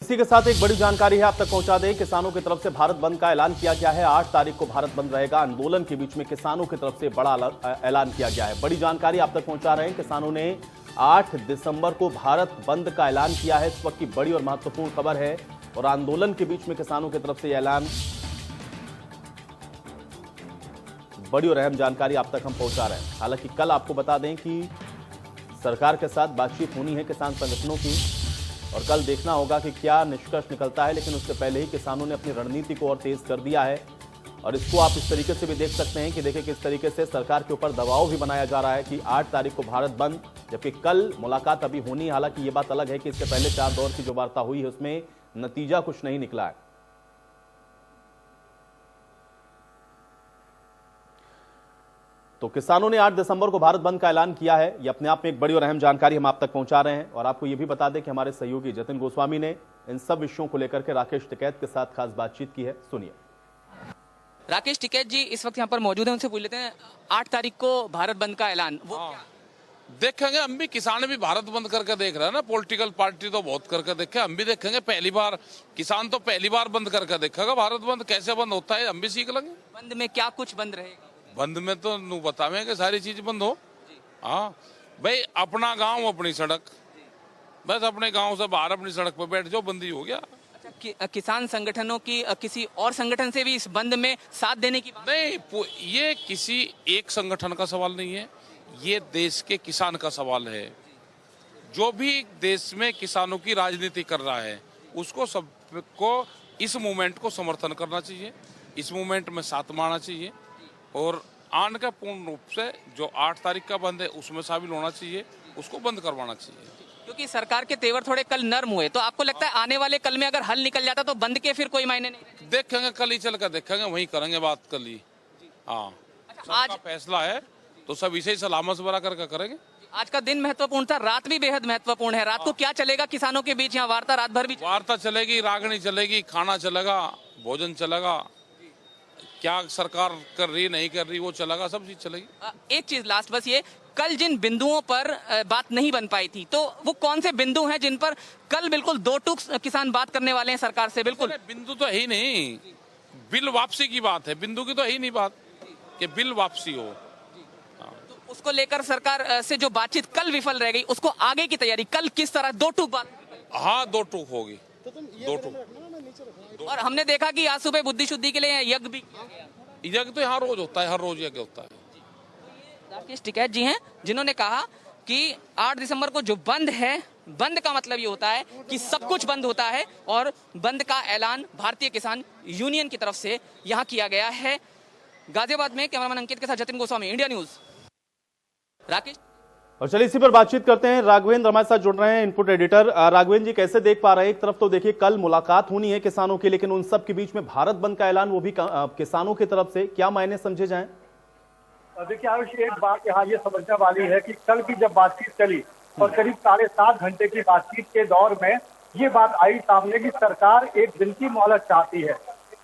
इसी के साथ एक बड़ी जानकारी है आप तक पहुंचा दें। किसानों की तरफ से भारत बंद का ऐलान किया गया है। 8 तारीख को भारत बंद रहेगा। आंदोलन के बीच में किसानों की तरफ से बड़ा ऐलान किया गया है। बड़ी जानकारी आप तक पहुंचा रहे हैं। किसानों ने 8 दिसंबर को भारत बंद का ऐलान किया है। इस वक्त की बड़ी और महत्वपूर्ण खबर है और आंदोलन के बीच में किसानों की तरफ से ऐलान, बड़ी और अहम जानकारी आप तक हम पहुंचा रहे हैं। हालांकि कल आपको बता दें कि सरकार के साथ बातचीत होनी है किसान संगठनों की और कल देखना होगा कि क्या निष्कर्ष निकलता है। लेकिन उससे पहले ही किसानों ने अपनी रणनीति को और तेज कर दिया है और इसको आप इस तरीके से भी देख सकते हैं कि देखिए किस तरीके से सरकार के ऊपर दबाव भी बनाया जा रहा है कि 8 तारीख को भारत बंद, जबकि कल मुलाकात अभी होनी है। हालांकि ये बात अलग है कि इससे पहले 4 दौर की जो वार्ता हुई है उसमें नतीजा कुछ नहीं निकला है। तो किसानों ने 8 दिसंबर को भारत बंद का ऐलान किया है। यह अपने आप में एक बड़ी और अहम जानकारी हम आप तक पहुंचा रहे हैं और आपको यह भी बता दें कि हमारे सहयोगी जतिन गोस्वामी ने इन सब विषयों को लेकर के राकेश टिकैत के साथ खास बातचीत की है। सुनिए। राकेश टिकैत जी इस वक्त यहाँ पर मौजूद हैं, उनसे पूछ लेते हैं 8 तारीख को भारत बंद का ऐलान वो क्या? देखेंगे। हम भी किसान भी भारत बंद करके देख रहे हैं ना। पॉलिटिकल पार्टी तो बहुत करके देखे, हम भी देखेंगे। पहली बार किसान तो पहली बार बंद करके देखेगा भारत बंद कैसे बंद होता है, हम भी सीख लेंगे। बंद में क्या कुछ बंद रहेगा? बंद में तो बतावे कि सारी चीज बंद हो। हाँ भाई, अपना गांव अपनी सड़क, बस अपने गांव से बाहर अपनी सड़क पर बैठ जाओ, बंदी हो गया। अच्छा, किसान संगठनों की किसी और संगठन से भी इस बंद में साथ देने की बात नहीं, ये किसी एक संगठन का सवाल नहीं है, ये देश के किसान का सवाल है। जो भी देश में किसानों की राजनीति कर रहा है उसको सबको इस मूवमेंट को समर्थन करना चाहिए, इस मूवमेंट में साथ मारना चाहिए और आन का पूर्ण रूप से जो 8 तारीख का बंद है उसमें शामिल होना चाहिए, उसको बंद करवाना चाहिए। क्योंकि सरकार के तेवर थोड़े कल नर्म हुए, तो आपको लगता है आने वाले कल में अगर हल निकल जाता तो बंद के फिर कोई मायने नहीं? देखेंगे, कल ही चल कर देखेंगे, वहीं करेंगे बात कल ही। हाँ, आज फैसला है तो सब इसे ही सलाह मशवरा करके करेंगे। आज का दिन महत्वपूर्ण था, रात भी बेहद महत्वपूर्ण है। रात को क्या चलेगा किसानों के बीच? यहाँ वार्ता रात भर भी वार्ता चलेगी, रागनी चलेगी, खाना चलेगा, भोजन चलेगा, क्या सरकार कर रही नहीं कर रही वो चलेगा, सब चीज चलेगी। एक चीज लास्ट बस ये, कल जिन बिंदुओं पर बात नहीं बन पाई थी तो वो कौन से बिंदु हैं जिन पर कल बिल्कुल दो टूक किसान बात करने वाले हैं सरकार से? बिल्कुल बिंदु तो है ही नहीं, बिल वापसी की बात है, बिंदु की तो है ही नहीं बात कि बिल वापसी हो। तो उसको लेकर सरकार से जो बातचीत कल विफल रह गई, उसको आगे की तैयारी कल किस तरह दो टूक बात? हाँ, 2 टूक होगी, 2 टूक। और हमने देखा कि आज सुबह बुद्धि शुद्धि के लिए यज्ञ भी, यज्ञ तो यहाँ रोज होता है, हर रोज यज्ञ होता है। राकेश टिकैत जी हैं जिन्होंने कहा कि 8 दिसंबर को जो बंद है, बंद का मतलब ये होता है कि सब कुछ बंद होता है और बंद का ऐलान भारतीय किसान यूनियन की तरफ से यहाँ किया गया है। गाजियाबाद में कैमरामैन अंकित के साथ जतिन गोस्वामी, इंडिया न्यूज। राकेश और चलिए इसी पर बातचीत करते हैं। राघवेंद्र हमारे साथ जुड़ रहे हैं, इनपुट एडिटर। राघवेंद्र जी, कैसे देख पा रहे हैं? एक तरफ तो देखिए कल मुलाकात होनी है किसानों की, लेकिन उन सब के बीच में भारत बंद का ऐलान, वो भी किसानों की तरफ से, क्या मायने समझे जाएं? देखिए आयुष, एक बात यहाँ ये समझने वाली है कि कल की जब बातचीत चली और करीब 7.5 घंटे की बातचीत के दौर में ये बात आई सामने कि सरकार एक दिन की मोहलत चाहती है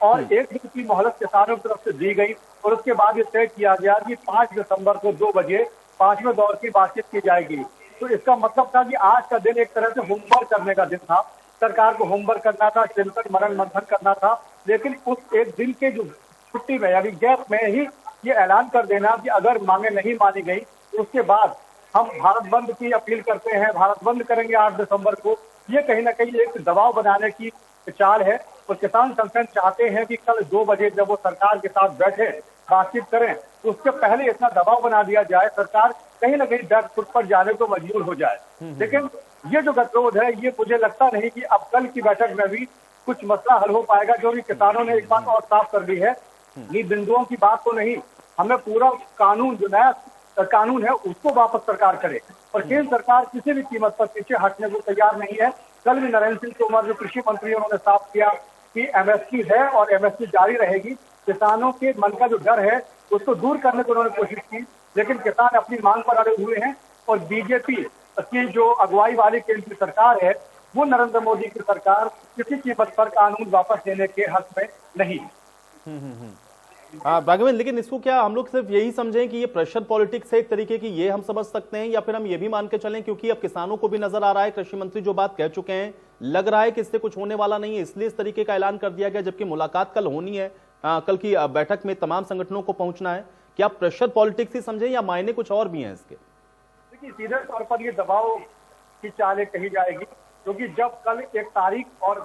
और एक दिन की मोहलत किसानों की तरफ से दी गई और उसके बाद ये तय किया गया कि 5 दिसंबर को 2 बजे 5वें दौर की बातचीत की जाएगी। तो इसका मतलब था कि आज का दिन एक तरह से होमवर्क करने का दिन था, सरकार को होमवर्क करना था, चिंतन मनन मंथन करना था। लेकिन उस एक दिन के जो छुट्टी में यानी गैप में ही ये ऐलान कर देना कि अगर मांगे नहीं मानी गई तो उसके बाद हम भारत बंद की अपील करते हैं, भारत बंद करेंगे 8 दिसंबर को, ये कहीं ना कहीं एक दबाव बनाने की चाल है। और किसान संगठन चाहते हैं कि कल 2 बजे जब वो सरकार के साथ बैठे बातचीत करें तो उसके पहले इतना दबाव बना दिया जाए, सरकार कहीं ना कहीं बैक फुट पर जाने को मजबूर हो जाए। लेकिन ये जो गतिरोध है ये मुझे लगता नहीं कि अब कल की बैठक में भी कुछ मसला हल हो पाएगा। जो भी किसानों ने एक बात और साफ कर दी है, ये बिंदुओं की बात तो नहीं, हमें पूरा कानून, जो नया कानून है उसको वापस सरकार करे और केंद्र सरकार किसी भी कीमत पर पीछे हटने को तैयार नहीं है। कल भी नरेंद्र सिंह तोमर जो कृषि मंत्री, उन्होंने साफ किया कि एमएसपी है और एमएसपी जारी रहेगी। किसानों के मन का जो डर है उसको दूर करने की उन्होंने कोशिश की, लेकिन किसान अपनी मांग पर अड़े हुए हैं और बीजेपी की जो अगुवाई वाली केंद्र की सरकार है वो नरेंद्र मोदी की सरकार किसी कीमत पर कानून वापस लेने के हक में नहीं। राघवेंद्र, लेकिन इसको क्या हम लोग सिर्फ यही समझें कि ये प्रेशर पॉलिटिक्स है एक तरीके की, ये हम समझ सकते हैं, या फिर हम ये भी मान के चलें क्योंकि अब किसानों को भी नजर आ रहा है, कृषि मंत्री जो बात कह चुके हैं लग रहा है कि इससे कुछ होने वाला नहीं है, इसलिए इस तरीके का ऐलान कर दिया गया, जबकि मुलाकात कल होनी है, कल की बैठक में तमाम संगठनों को पहुंचना है। क्या प्रेशर पॉलिटिक्स ही समझे या मायने कुछ और भी हैं इसके? देखिए, सीधे तौर पर ये दबाव की चालें कही जाएगी, क्योंकि जब कल एक तारीख और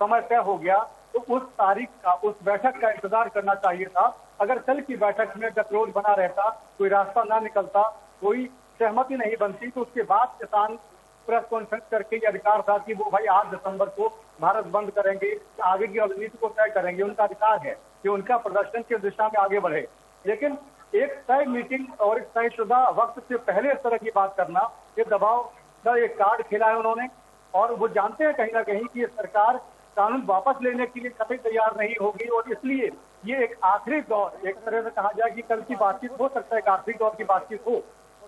समय तय हो गया तो उस तारीख का, उस बैठक का इंतजार करना चाहिए था। अगर कल की बैठक में गतिरोध बना रहता, कोई रास्ता ना निकलता, कोई सहमति नहीं बनती, तो उसके बाद किसान प्रेस कॉन्फ्रेंस करके ये अधिकार था कि वो भाई 8 दिसंबर को भारत बंद करेंगे, आगे की रणनीति को तय करेंगे। उनका अधिकार है कि उनका प्रदर्शन की दिशा में आगे बढ़े, लेकिन एक तय मीटिंग और एक तयशुदा वक्त से पहले इस तरह की बात करना, ये दबाव का एक कार्ड खेला है उन्होंने। और वो जानते हैं कहीं ना कहीं कि ये सरकार कानून वापस लेने के लिए कतई तैयार नहीं होगी, और इसलिए ये एक आखिरी दौर, एक तरह से कहा जाए कि कल की बातचीत हो सकता है एक आखिरी दौर की बातचीत हो,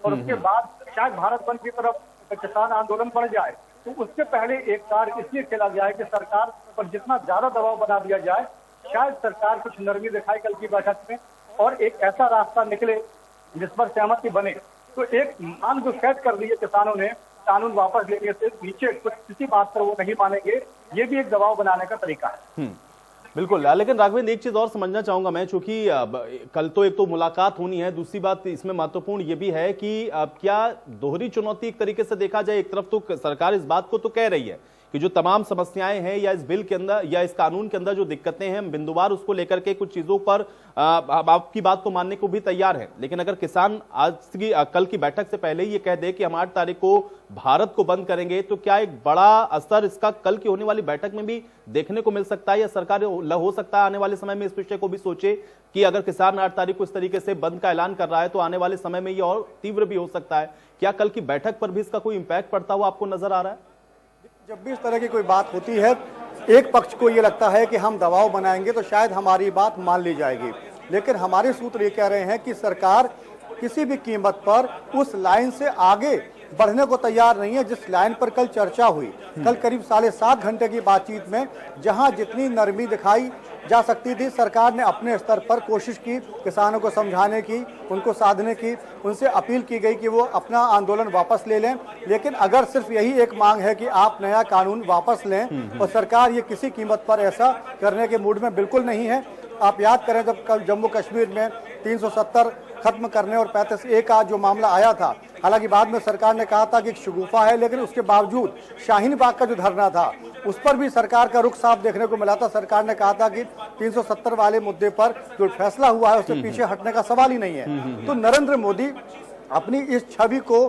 और उसके बाद शायद भारत बंद की तरफ किसान आंदोलन बढ़ जाए। तो उससे पहले एक कार्ड इसलिए खेला गया है कि सरकार पर जितना ज्यादा दबाव बना दिया जाए, शायद सरकार कुछ नरमी दिखाए कल की बैठक में और एक ऐसा रास्ता निकले जिस पर सहमति बने। तो एक मांग जो सेट कर दी है किसानों ने, कानून वापस लेने से नीचे कुछ किसी बात पर वो नहीं मानेंगे, ये भी एक दबाव बनाने का तरीका है। बिल्कुल, लेकिन राघवेंद्र एक चीज और समझना चाहूंगा मैं, चूंकि कल तो एक तो मुलाकात होनी है, दूसरी बात इसमें महत्वपूर्ण ये भी है कि क्या दोहरी चुनौती एक तरीके से देखा जाए, एक तरफ तो सरकार इस बात को तो कह रही है कि जो तमाम समस्याएं हैं या इस बिल के अंदर या इस कानून के अंदर जो दिक्कतें हैं, हम बिंदुवार उसको लेकर के कुछ चीजों पर आपकी बात को मानने को भी तैयार है, लेकिन अगर किसान आज की कल की बैठक से पहले ही ये कह दे कि हम 8 तारीख को भारत को बंद करेंगे, तो क्या एक बड़ा असर इसका कल की होने वाली बैठक में भी देखने को मिल सकता है, या सरकार हो सकता है आने वाले समय में इस विषय को भी सोचे कि अगर किसान 8 तारीख को इस तरीके से बंद का ऐलान कर रहा है तो आने वाले समय में ये और तीव्र भी हो सकता है? क्या कल की बैठक पर भी इसका कोई इंपैक्ट पड़ता हुआ आपको नजर आ रहा है? जब भी इस तरह की कोई बात होती है, एक पक्ष को ये लगता है कि हम दबाव बनाएंगे तो शायद हमारी बात मान ली जाएगी, लेकिन हमारे सूत्र ये कह रहे हैं कि सरकार किसी भी कीमत पर उस लाइन से आगे बढ़ने को तैयार नहीं है जिस लाइन पर कल चर्चा हुई। कल करीब 7.5 घंटे की बातचीत में जहां जितनी नरमी दिखाई जा सकती थी, सरकार ने अपने स्तर पर कोशिश की, किसानों को समझाने की, उनको साधने की, उनसे अपील की गई कि वो अपना आंदोलन वापस ले लें। लेकिन अगर सिर्फ यही एक मांग है कि आप नया कानून वापस लें, और सरकार ये किसी कीमत पर ऐसा करने के मूड में बिल्कुल नहीं है। आप याद करें, जब कल जम्मू कश्मीर में 370 खत्म करने और 35A का जो मामला आया था, हालांकि बाद में सरकार ने कहा था कि एक शगुफा है, लेकिन उसके बावजूद शाहीन बाग का जो धरना था उस पर भी सरकार का रुख साफ देखने को मिला था। सरकार ने कहा था कि 370 वाले मुद्दे पर जो फैसला हुआ है उससे पीछे हटने का सवाल ही नहीं है। तो नरेंद्र मोदी अपनी इस छवि को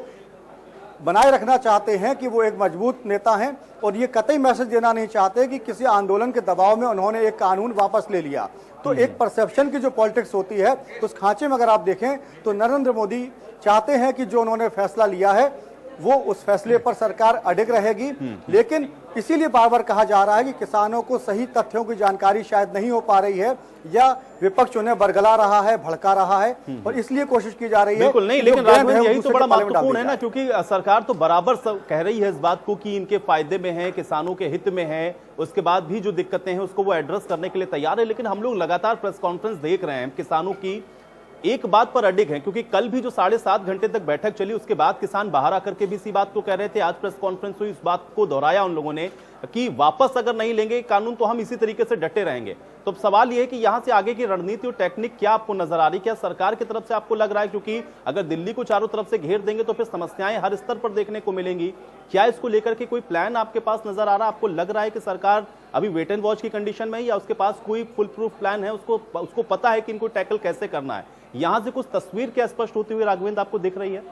बनाए रखना चाहते हैं कि वो एक मजबूत नेता हैं, और ये कतई मैसेज देना नहीं चाहते कि किसी आंदोलन के दबाव में उन्होंने एक कानून वापस ले लिया। तो एक परसेप्शन की जो पॉलिटिक्स होती है, उस खांचे में अगर आप देखें तो नरेंद्र मोदी चाहते हैं कि जो उन्होंने फैसला लिया है वो उस फैसले पर सरकार अडिग रहेगी। लेकिन इसीलिए बार बार कहा जा रहा है कि किसानों को सही तथ्यों की जानकारी शायद नहीं हो पा रही है, या विपक्ष उन्हें बरगला रहा है, भड़का रहा है, और इसलिए कोशिश की जा रही है। बिल्कुल नहीं, लेकिन राघवेंद्र यही तो बड़ा महत्वपूर्ण है ना, क्योंकि सरकार तो बराबर कह रही है इस बात को कि इनके फायदे में है, किसानों के हित में है, उसके बाद भी जो दिक्कतें हैं उसको वो एड्रेस करने के लिए तैयार है। लेकिन हम लोग लगातार प्रेस कॉन्फ्रेंस देख रहे हैं, किसानों की एक बात पर अडिग है, क्योंकि कल भी जो 7.5 घंटे तक बैठक चली उसके बाद किसान बाहर आकर के भी इसी बात को कह रहे थे। आज प्रेस कॉन्फ्रेंस हुई, इस बात को दोहराया उन लोगों ने कि वापस अगर नहीं लेंगे कानून तो हम इसी तरीके से डटे रहेंगे। तो सवाल यह है कि यहां से आगे की रणनीति और टेक्निक क्या आपको नजर आ रही, क्या सरकार की तरफ से आपको लग रहा है, क्योंकि अगर दिल्ली को चारों तरफ से घेर देंगे तो फिर समस्याएं हर स्तर पर देखने को मिलेंगी, क्या इसको लेकर के कोई प्लान आपके पास नजर आ रहा है? आपको लग रहा है कि सरकार अभी वेट एंड वॉच की कंडीशन में है, या उसके पास कोई फुल प्रूफ प्लान है, उसको पता है कि इनको टैकल कैसे करना है? यहां से कुछ तस्वीर क्या स्पष्ट होती हुई राघवेंद्र आपको दिख रही है?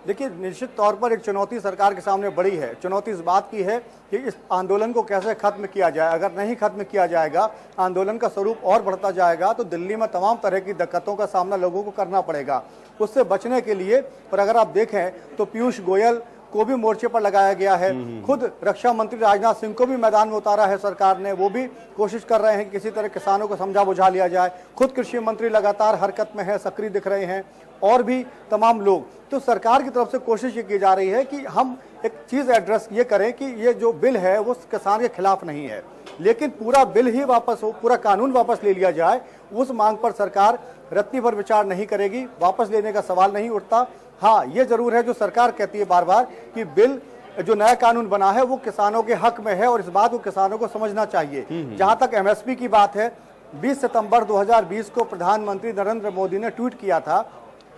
देखिए, निश्चित तौर पर एक चुनौती सरकार के सामने बड़ी है। चुनौती इस बात की है कि इस आंदोलन को कैसे खत्म किया जाए। अगर नहीं खत्म किया जाएगा, आंदोलन का स्वरूप और बढ़ता जाएगा, तो दिल्ली में तमाम तरह की दिक्कतों का सामना लोगों को करना पड़ेगा। उससे बचने के लिए, पर अगर आप देखें तो पीयूष गोयल को भी मोर्चे पर लगाया गया है, खुद रक्षा मंत्री राजनाथ सिंह को भी मैदान में उतारा है सरकार ने, वो भी कोशिश कर रहे हैं कि किसी तरह किसानों को समझा बुझा लिया जाए। खुद कृषि मंत्री लगातार हरकत में है, सक्रिय दिख रहे हैं, और भी तमाम लोग। तो सरकार की तरफ से कोशिश ये की जा रही है कि हम एक चीज़ एड्रेस ये करें कि ये जो बिल है वो किसान के खिलाफ नहीं है, लेकिन पूरा बिल ही वापस हो, पूरा कानून वापस ले लिया जाए, उस मांग पर सरकार रत्ती भर विचार नहीं करेगी। वापस लेने का सवाल नहीं उठता। हाँ, ये जरूर है जो सरकार कहती है बार बार कि बिल जो नया कानून बना है वो किसानों के हक में है और इस बात को किसानों को समझना चाहिए। जहां तक एमएसपी की बात है, 20 सितंबर 2020 को प्रधानमंत्री नरेंद्र मोदी ने ट्वीट किया था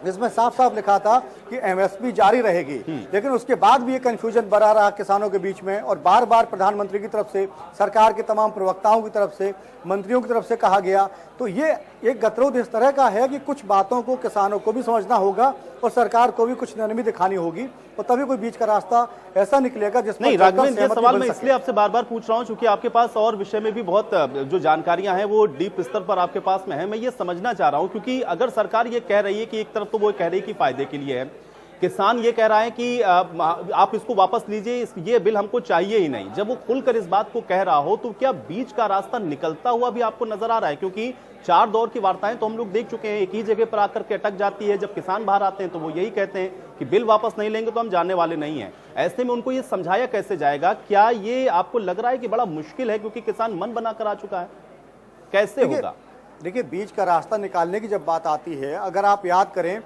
जिसमें साफ साफ लिखा था कि एमएसपी जारी रहेगी, लेकिन उसके बाद भी ये कंफ्यूजन बना रहा किसानों के बीच में और बार बार प्रधानमंत्री की तरफ से, सरकार के तमाम प्रवक्ताओं की तरफ से, मंत्रियों की तरफ से कहा गया। तो ये एक गतिरोध इस तरह का है कि कुछ बातों को किसानों को भी समझना होगा और सरकार को भी कुछ नरमी दिखानी होगी और तभी कोई बीच का रास्ता ऐसा निकलेगा जिसमें नहीं। राघवेंद्र, ये सवाल मैं इसलिए आपसे बार बार पूछ रहा हूं क्योंकि आपके पास और विषय में भी बहुत जो जानकारियां हैं वो डीप स्तर पर आपके पास में है। मैं ये समझना चाह रहा हूं क्योंकि अगर सरकार ये कह रही है कि एक तरफ तो वो कह रही है कि फायदे के लिए है, किसान ये कह रहा है कि आप इसको वापस लीजिए, ये बिल हमको चाहिए ही नहीं, जब वो खुलकर इस बात को कह रहा हो तो क्या बीच का रास्ता निकलता हुआ भी आपको नजर आ रहा है? क्योंकि 4 दौर की वार्ताएं तो हम लोग देख चुके हैं, एक ही जगह पर आकर के अटक जाती है। जब किसान बाहर आते हैं तो वो यही कहते हैं कि बिल वापस नहीं लेंगे तो हम जानने वाले नहीं हैं। ऐसे में उनको ये समझाया कैसे जाएगा? क्या ये आपको लग रहा है कि बड़ा मुश्किल है क्योंकि किसान मन बनाकर आ चुका है? कैसे होगा? देखिए, बीच का रास्ता निकालने की जब बात आती है, अगर आप याद करें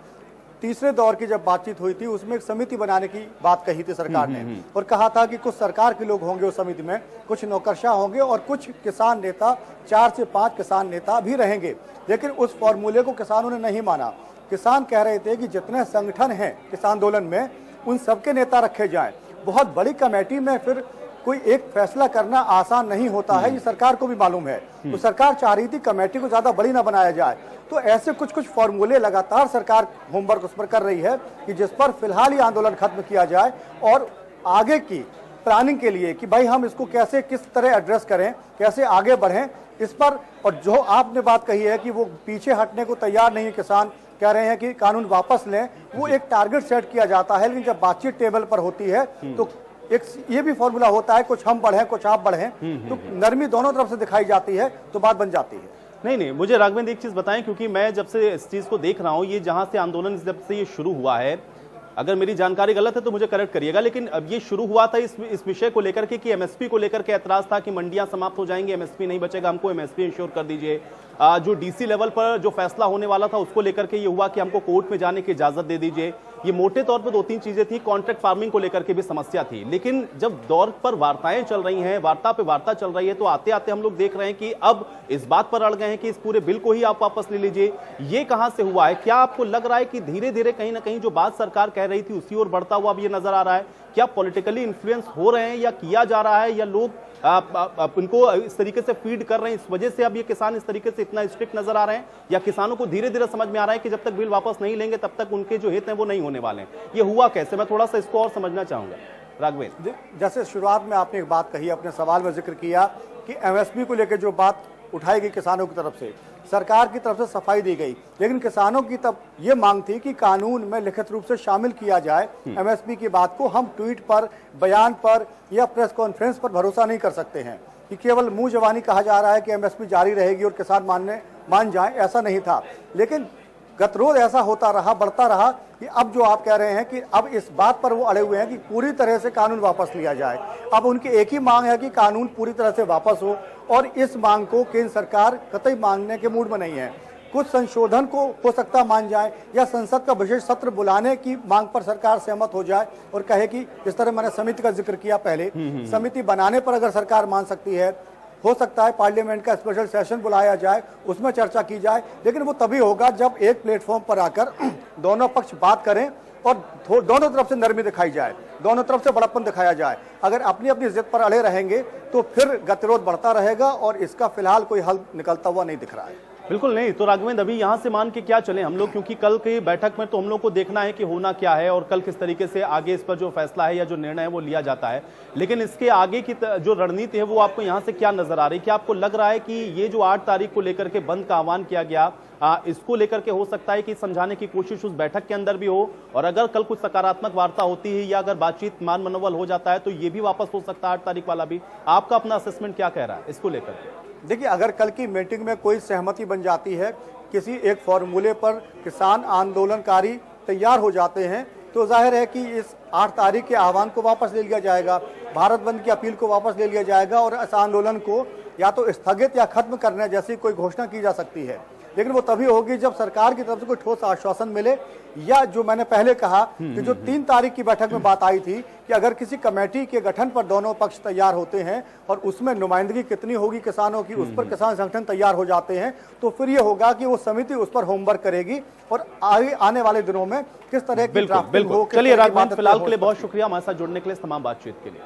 तीसरे दौर की जब बातचीत हुई थी उसमें एक समिति बनाने की बात कही थी सरकार ने और कहा था कि कुछ सरकार के लोग होंगे उस समिति में, कुछ नौकरशाह होंगे और कुछ किसान नेता, 4 से 5 किसान नेता भी रहेंगे। लेकिन उस फॉर्मूले को किसानों ने नहीं माना। किसान कह रहे थे कि जितने संगठन हैं किसान आंदोलन में उन सबके नेता रखे जाएं। बहुत बड़ी कमेटी में फिर कोई एक फैसला करना आसान नहीं होता है, ये सरकार को भी मालूम है। तो सरकार चाह रही थी कमेटी को ज्यादा बड़ी ना बनाया जाए। तो ऐसे कुछ कुछ फॉर्मूले लगातार सरकार होमवर्क उस पर कर रही है कि जिस पर फिलहाल ये आंदोलन खत्म किया जाए और आगे की प्लानिंग के लिए कि भाई हम इसको कैसे किस तरह एड्रेस करें, कैसे आगे बढ़ें इस पर। और जो आपने बात कही है कि वो पीछे हटने को तैयार नहीं है, किसान कह रहे हैं कि कानून वापस लें, वो एक टारगेट सेट किया जाता है। लेकिन जब बातचीत टेबल पर होती है तो एक ये भी फॉर्मूला होता है, कुछ हम बढ़ें कुछ आप बढ़ें, तो नरमी दोनों तरफ से दिखाई जाती है तो बात बन जाती है। नहीं, मुझे राघवेंद्र एक चीज बताएं क्योंकि मैं जब से इस चीज को देख रहा हूं, ये जहां से आंदोलन जब से ये शुरू हुआ है, अगर मेरी जानकारी गलत है तो मुझे करेक्ट करिएगा, लेकिन अब ये शुरू हुआ था इस विषय को लेकर के कि एमएसपी को लेकर के ऐतराज था कि मंडियां समाप्त हो जाएंगी, एमएसपी नहीं बचेगा, हमको एमएसपी इंश्योर कर दीजिए। जो डीसी लेवल पर जो फैसला होने वाला था उसको लेकर के ये हुआ कि हमको कोर्ट में जाने की इजाजत दे दीजिए। ये मोटे तौर पर 2-3 चीजें थी। कॉन्ट्रैक्ट फार्मिंग को लेकर के भी समस्या थी। लेकिन जब दौर पर वार्ताएं चल रही हैं, वार्ता पे वार्ता चल रही है, तो आते आते हम लोग देख रहे हैं कि अब इस बात पर अड़ गए हैं कि इस पूरे बिल को ही आप वापस ले लीजिए। ये कहां से हुआ है? क्या आपको लग रहा है कि धीरे धीरे कहीं ना कहीं जो बात सरकार कह रही थी उसी ओर बढ़ता हुआ अब ये नजर आ रहा है? क्या पॉलिटिकली इन्फ्लुएंस हो रहे हैं या किया जा रहा है, या लोग इनको इस तरीके से फीड कर रहे हैं, इस वजह से अब ये किसान इस तरीके से इतना स्ट्रिक्ट नजर आ रहे हैं, या किसानों को धीरे धीरे समझ में आ रहा है कि जब तक बिल वापस नहीं लेंगे तब तक उनके जो हित हैं वो नहीं होने वाले हैं? ये हुआ कैसे? मैं थोड़ा सा इसको और समझना चाहूंगा राघवेंद्र। जैसे शुरुआत में आपने एक बात कही, अपने सवाल में जिक्र किया कि एमएसपी को लेकर जो बात उठाई गई किसानों की तरफ से, सरकार की तरफ से सफाई दी गई, लेकिन किसानों की तब ये मांग थी कि कानून में लिखित रूप से शामिल किया जाए एमएसपी की बात को। हम ट्वीट पर, बयान पर या प्रेस कॉन्फ्रेंस पर भरोसा नहीं कर सकते हैं कि केवल मुंह जवानी कहा जा रहा है कि एमएसपी जारी रहेगी और किसान मान जाए, ऐसा नहीं था। लेकिन गतिरोध ऐसा होता रहा, बढ़ता रहा कि अब जो आप कह रहे हैं कि अब इस बात पर वो अड़े हुए हैं कि पूरी तरह से कानून वापस लिया जाए। अब उनकी एक ही मांग है कि कानून पूरी तरह से वापस हो और इस मांग को केंद्र सरकार कतई मांगने के मूड में नहीं है। कुछ संशोधन को हो सकता मान जाए या संसद का विशेष सत्र बुलाने की मांग पर सरकार सहमत हो जाए और कहे कि जिस तरह मैंने समिति का जिक्र किया पहले, समिति बनाने पर अगर सरकार मान सकती है, हो सकता है पार्लियामेंट का स्पेशल सेशन बुलाया जाए, उसमें चर्चा की जाए। लेकिन वो तभी होगा जब एक प्लेटफॉर्म पर आकर दोनों पक्ष बात करें और दोनों तरफ से नरमी दिखाई जाए, दोनों तरफ से बड़प्पन दिखाया जाए। अगर अपनी अपनी जिद पर अड़े रहेंगे तो फिर गतिरोध बढ़ता रहेगा और इसका फिलहाल कोई हल निकलता हुआ नहीं दिख रहा है। बिल्कुल नहीं। तो राघवेंद्र, अभी यहां से मान के क्या चले हम लोग, क्योंकि कल की बैठक में तो हम लोग को देखना है कि होना क्या है और कल किस तरीके से आगे इस पर जो फैसला है या जो निर्णय है वो लिया जाता है। लेकिन इसके आगे की जो रणनीति है वो आपको यहां से क्या नजर आ रही है? क्या आपको लग रहा है कि ये जो 8 तारीख को लेकर के बंद का आह्वान किया गया, इसको लेकर के हो सकता है कि समझाने की कोशिश उस बैठक के अंदर भी हो, और अगर कल कुछ सकारात्मक वार्ता होती है या अगर बातचीत मान मनोबल हो जाता है तो ये भी वापस हो सकता है 8 तारीख वाला भी? आपका अपना असेसमेंट क्या कह रहा है इसको लेकर के? देखिए, अगर कल की मीटिंग में कोई सहमति बन जाती है, किसी एक फॉर्मूले पर किसान आंदोलनकारी तैयार हो जाते हैं, तो जाहिर है कि इस 8 तारीख के आह्वान को वापस ले लिया जाएगा, भारत बंद की अपील को वापस ले लिया जाएगा और इस आंदोलन को या तो स्थगित या खत्म करने जैसी कोई घोषणा की जा सकती है। लेकिन वो तभी होगी जब सरकार की तरफ से कोई ठोस आश्वासन मिले, या जो मैंने पहले कहा कि जो 3 तारीख की बैठक में बात आई थी कि अगर किसी कमेटी के गठन पर दोनों पक्ष तैयार होते हैं और उसमें नुमाइंदगी कितनी होगी किसानों की, उस पर किसान संगठन तैयार हो जाते हैं, तो फिर ये होगा कि वो समिति उस पर होमवर्क करेगी और आगे आने वाले दिनों में किस तरह की ड्राफ्टिंग हो। चलिए राघवेंद्र, फिलहाल के लिए बहुत शुक्रिया हमारे साथ जुड़ने के लिए, तमाम बातचीत के लिए।